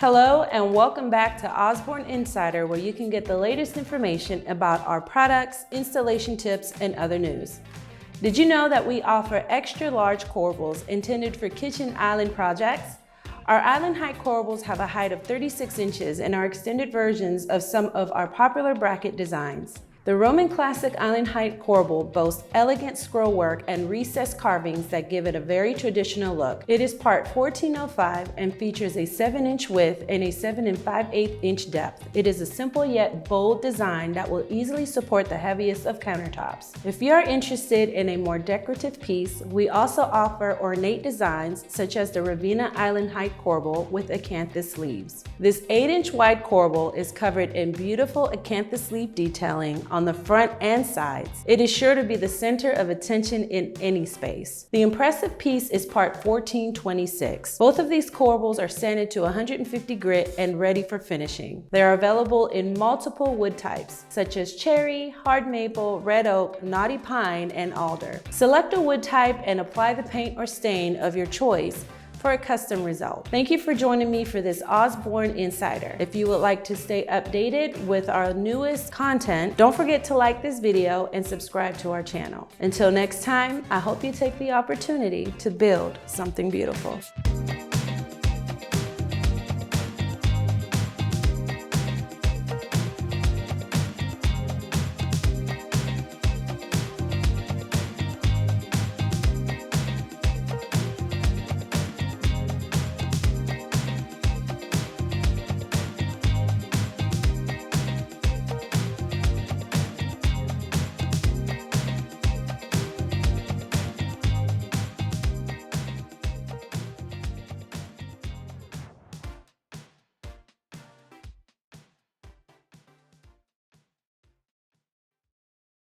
Hello and welcome back to Osborne Insider, where you can get the latest information about our products, installation tips, and other news. Did you know that we offer extra large corbels intended for kitchen island projects? Our island height corbels have a height of 36 inches and are extended versions of some of our popular bracket designs. The Roman Classic Island Height Corbel boasts elegant scrollwork and recessed carvings that give it a very traditional look. It is part 1405 and features a 7-inch width and a 7 5/8-inch depth. It is a simple yet bold design that will easily support the heaviest of countertops. If you are interested in a more decorative piece, we also offer ornate designs such as the Ravenna Island Height Corbel with acanthus sleeves. This 8-inch wide corbel is covered in beautiful acanthus sleeve detailing on the front and sides. It is sure to be the center of attention in any space. The impressive piece is part 1426. Both of these corbels are sanded to 150 grit and ready for finishing. They are available in multiple wood types, such as cherry, hard maple, red oak, knotty pine, and alder. Select a wood type and apply the paint or stain of your choice for a custom result. Thank you for joining me for this Osborne Insider. If you would like to stay updated with our newest content, don't forget to like this video and subscribe to our channel. Until next time, I hope you take the opportunity to build something beautiful.